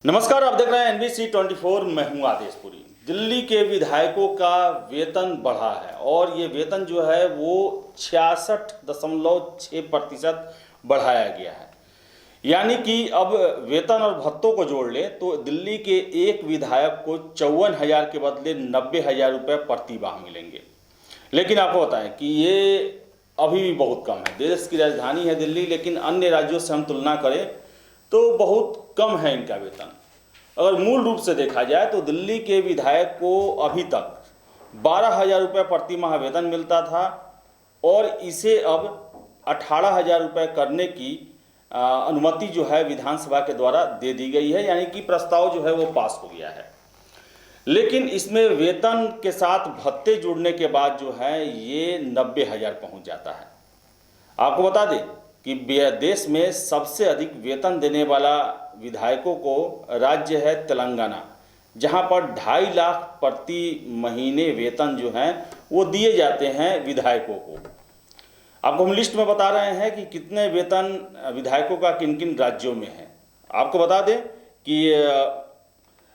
नमस्कार, आप देख रहे हैं NBC 24। मैं हूं आदेशपुरी। दिल्ली के विधायकों का वेतन बढ़ा है और ये वेतन जो है वो 66.6% बढ़ाया गया है। यानी कि अब वेतन और भत्तों को जोड़ लें तो दिल्ली के एक विधायक को 54,000 के बदले 90,000 रुपये प्रति माह मिलेंगे। लेकिन आपको बताएं कि ये अभी भी बहुत कम है। देश की राजधानी है दिल्ली, लेकिन अन्य राज्यों से हम तुलना करें तो बहुत कम है इनका वेतन। अगर मूल रूप से देखा जाए तो दिल्ली के विधायक को अभी तक 12,000 रुपये प्रति माह वेतन मिलता था और इसे अब 18,000 रुपये करने की अनुमति जो है विधानसभा के द्वारा दे दी गई है। यानी कि प्रस्ताव जो है वो पास हो गया है। लेकिन इसमें वेतन के साथ भत्ते जुड़ने के बाद जो है ये 90,000 पहुँच जाता है। आपको बता दें कि देश में सबसे अधिक वेतन देने वाला विधायकों को राज्य है तेलंगाना, जहां पर 2.5 लाख प्रति महीने वेतन जो हैं वो दिए जाते हैं विधायकों को। आपको हम लिस्ट में बता रहे हैं कि कितने वेतन विधायकों का किन किन राज्यों में है। आपको बता दें कि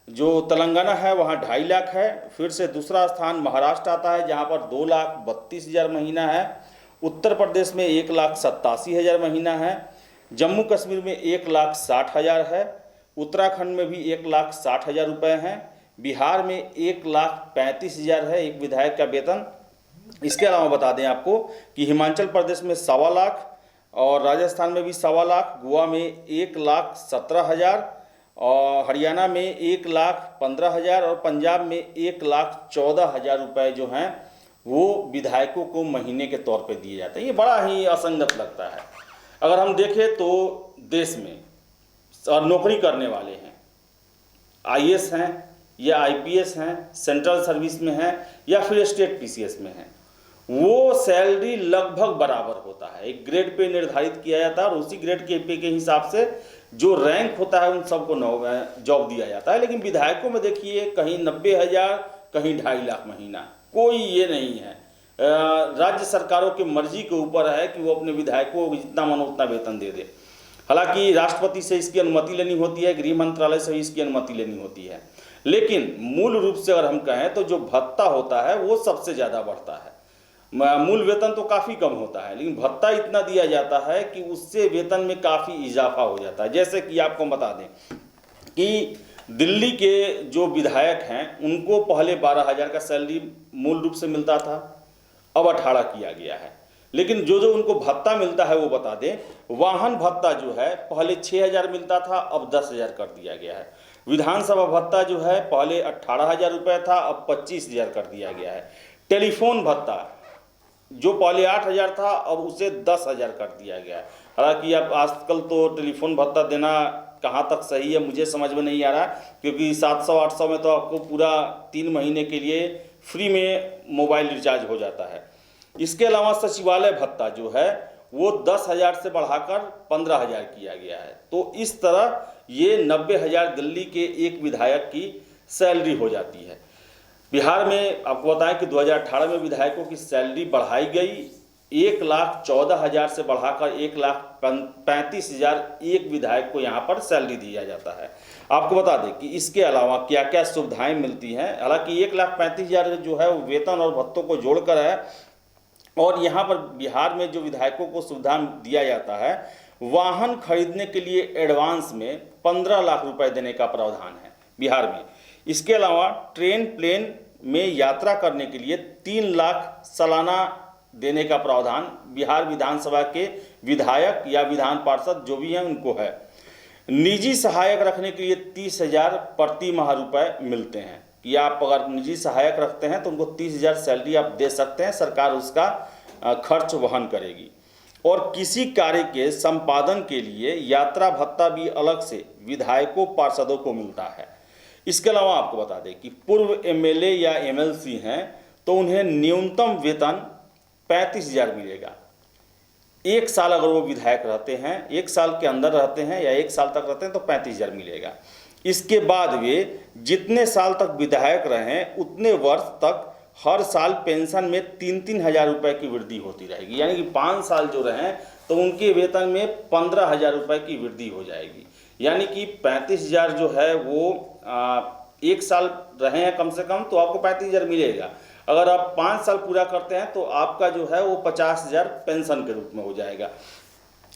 जो तेलंगाना है वहाँ 2.5 लाख है। फिर से दूसरा स्थान महाराष्ट्र आता है जहाँ पर 2,32,000 महीना है। उत्तर प्रदेश में 1,87,000 महीना है। जम्मू कश्मीर में 1,60,000 है। उत्तराखंड में भी 1,60,000 रुपये हैं। बिहार में 1,35,000 है एक विधायक का वेतन। इसके अलावा बता दें आपको कि हिमाचल प्रदेश में 1.25 लाख और राजस्थान में भी 1.25 लाख, गोवा में 1,17,000 और हरियाणा में 1,15,000 और पंजाब में 1,14,000 रुपये जो हैं वो विधायकों को महीने के तौर पे दिए जाते हैं। ये बड़ा ही असंगत लगता है। अगर हम देखें तो देश में नौकरी करने वाले हैं, IAS हैं या IPS हैं, सेंट्रल सर्विस में हैं या फिर स्टेट PCS में हैं, वो सैलरी लगभग बराबर होता है। एक ग्रेड पे निर्धारित किया जाता है और उसी ग्रेड के पे के हिसाब से जो रैंक होता है उन सबको जॉब दिया जाता है। लेकिन विधायकों में देखिए कहीं 90,000, कहीं 2.5 लाख महीना, कोई ये नहीं है। राज्य सरकारों की मर्जी के ऊपर है कि वो अपने विधायकों को जितना मन उतना वेतन दे दे। हालांकि राष्ट्रपति से इसकी अनुमति लेनी होती है, गृह मंत्रालय से इसकी अनुमति लेनी होती है। लेकिन मूल रूप से अगर हम कहें तो जो भत्ता होता है वो सबसे ज़्यादा बढ़ता है। मूल वेतन तो काफ़ी कम होता है, लेकिन भत्ता इतना दिया जाता है कि उससे वेतन में काफ़ी इजाफा हो जाता है। जैसे कि आपको बता दें कि दिल्ली के जो विधायक हैं उनको पहले 12,000 का सैलरी मूल रूप से मिलता था, अब 18 किया गया है। लेकिन जो जो उनको भत्ता मिलता है वो बता दें, वाहन भत्ता जो है पहले 6,000 मिलता था, अब 10,000 कर दिया गया है। विधानसभा भत्ता जो है पहले 18,000 रुपये था, अब 25,000 कर दिया गया है। टेलीफोन भत्ता जो पहले 8,000 था, अब उसे 10,000 कर दिया गया है। हालांकि अब आजकल तो टेलीफोन भत्ता देना कहाँ तक सही है मुझे समझ में नहीं आ रहा, क्योंकि 700-800 में तो आपको पूरा 3 महीने के लिए फ्री में मोबाइल रिचार्ज हो जाता है। इसके अलावा सचिवालय भत्ता जो है वो 10,000 से बढ़ाकर 15,000 किया गया है। तो इस तरह ये 90,000 दिल्ली के एक विधायक की सैलरी हो जाती है। बिहार में आपको बताएं कि 2018 में विधायकों की सैलरी बढ़ाई गई, 1,14,000 से बढ़ाकर 1,35,000 एक विधायक को यहाँ पर सैलरी दिया जाता है। आपको बता दें कि इसके अलावा क्या क्या सुविधाएं मिलती हैं। हालांकि 1,35,000 जो है वो वेतन और भत्तों को जोड़कर है। और यहाँ पर बिहार में जो विधायकों को सुविधा दिया जाता है, वाहन खरीदने के लिए एडवांस में 15 लाख रुपए देने का प्रावधान है बिहार में। इसके अलावा ट्रेन प्लेन में यात्रा करने के लिए 3 लाख सालाना देने का प्रावधान बिहार विधानसभा के विधायक या विधान पार्षद जो भी हैं उनको है। निजी सहायक रखने के लिए 30,000 प्रति माह रुपए मिलते हैं कि आप अगर निजी सहायक रखते हैं तो उनको 30,000 सैलरी आप दे सकते हैं, सरकार उसका खर्च वहन करेगी। और किसी कार्य के संपादन के लिए यात्रा भत्ता भी अलग से विधायकों पार्षदों को मिलता है। इसके अलावा आपको बता दें कि पूर्व MLA या MLC हैं तो उन्हें न्यूनतम वेतन 35,000 मिलेगा। 1 साल अगर वो विधायक रहते हैं, 1 साल के अंदर रहते हैं या 1 साल तक रहते हैं तो 35,000 मिलेगा। इसके बाद वे जितने साल तक विधायक रहें उतने वर्ष तक हर साल पेंशन में 3-3 हज़ार रुपये की वृद्धि होती रहेगी। यानी कि 5 साल जो रहें तो उनके वेतन में 15,000 रुपये की वृद्धि हो जाएगी। यानी कि 35,000 जो है वो 1 साल रहे हैं कम से कम तो आपको 35,000 मिलेगा। अगर आप 5 साल पूरा करते हैं तो आपका जो है वो 50,000 पेंशन के रूप में हो जाएगा।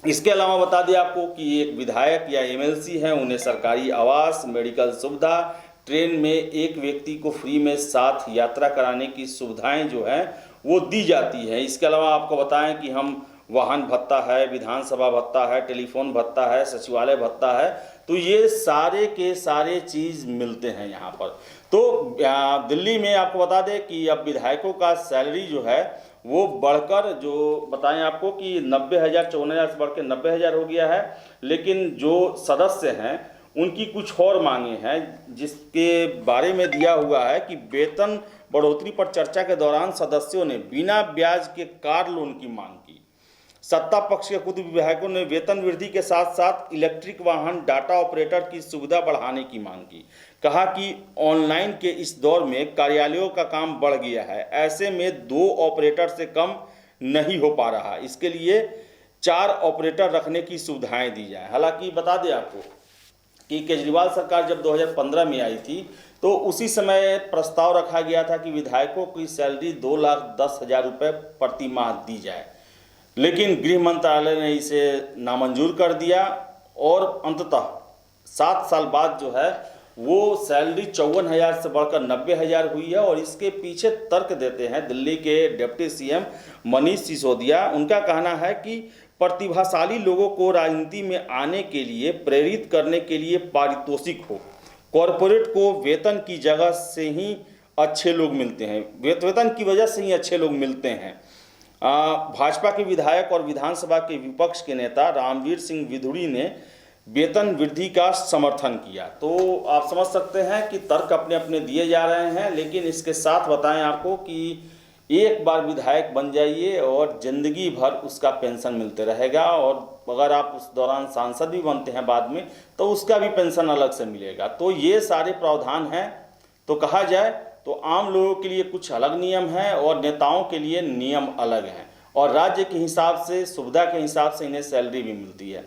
इसके अलावा बता दें आपको कि एक विधायक या एमएलसी हैं, उन्हें सरकारी आवास, मेडिकल सुविधा, ट्रेन में एक व्यक्ति को फ्री में साथ यात्रा कराने की सुविधाएं जो हैं वो दी जाती हैं। इसके अलावा आपको बताएं कि हम वाहन भत्ता है, विधानसभा भत्ता है, टेलीफोन भत्ता है, सचिवालय भत्ता है, तो ये सारे के सारे चीज़ मिलते हैं यहाँ पर। तो दिल्ली में आपको बता दें कि अब विधायकों का सैलरी जो है वो बढ़कर, जो बताएं आपको कि 90,000 54,000 से बढ़ के 90,000 हो गया है। लेकिन जो सदस्य हैं उनकी कुछ और मांगे हैं, जिसके बारे में दिया हुआ है कि वेतन बढ़ोतरी पर चर्चा के दौरान सदस्यों ने बिना ब्याज के कार लोन की मांग की। सत्ता पक्ष के खुद विधायकों ने वेतन वृद्धि के साथ साथ इलेक्ट्रिक वाहन, डाटा ऑपरेटर की सुविधा बढ़ाने की मांग की। कहा कि ऑनलाइन के इस दौर में कार्यालयों का काम बढ़ गया है, ऐसे में 2 ऑपरेटर से कम नहीं हो पा रहा, इसके लिए 4 ऑपरेटर रखने की सुविधाएं दी जाए। हालांकि बता दें आपको कि केजरीवाल सरकार जब 2015 में आई थी तो उसी समय प्रस्ताव रखा गया था कि विधायकों की सैलरी 2,10,000 रुपये प्रति माह दी जाए, लेकिन गृह मंत्रालय ने इसे नामंजूर कर दिया और अंततः 7 साल बाद जो है वो सैलरी 54,000 से बढ़कर 90,000 हुई है। और इसके पीछे तर्क देते हैं दिल्ली के डिप्टी सीएम मनीष सिसोदिया। उनका कहना है कि प्रतिभाशाली लोगों को राजनीति में आने के लिए प्रेरित करने के लिए पारितोषिक हो, कॉरपोरेट को वेतन की जगह से ही अच्छे लोग मिलते हैं, वेतन की वजह से ही अच्छे लोग मिलते हैं। भाजपा के विधायक और विधानसभा के विपक्ष के नेता रामवीर सिंह विधुड़ी ने वेतन वृद्धि का समर्थन किया। तो आप समझ सकते हैं कि तर्क अपने अपने दिए जा रहे हैं, लेकिन इसके साथ बताएं आपको कि एक बार विधायक बन जाइए और ज़िंदगी भर उसका पेंशन मिलते रहेगा, और अगर आप उस दौरान सांसद भी बनते हैं बाद में तो उसका भी पेंशन अलग से मिलेगा। तो ये सारे प्रावधान हैं। तो कहा जाए तो आम लोगों के लिए कुछ अलग नियम हैं और नेताओं के लिए नियम अलग हैं, और राज्य के हिसाब से, सुविधा के हिसाब से इन्हें सैलरी भी मिलती है।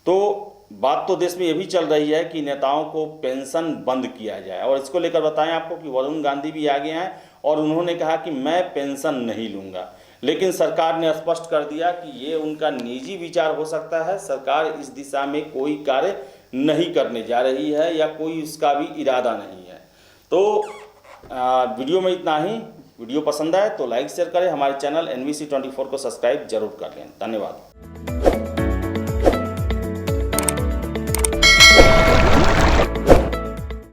तो बात तो देश में ये भी चल रही है कि नेताओं को पेंशन बंद किया जाए, और इसको लेकर बताएं आपको कि वरुण गांधी भी आगे हैं और उन्होंने कहा कि मैं पेंशन नहीं लूँगा। लेकिन सरकार ने स्पष्ट कर दिया कि ये उनका निजी विचार हो सकता है, सरकार इस दिशा में कोई कार्य नहीं करने जा रही है या कोई उसका भी इरादा नहीं है। तो वीडियो में इतना ही। वीडियो पसंद आए तो लाइक शेयर करें, हमारे चैनल NBC 24 को सब्सक्राइब जरूर कर लें। धन्यवाद।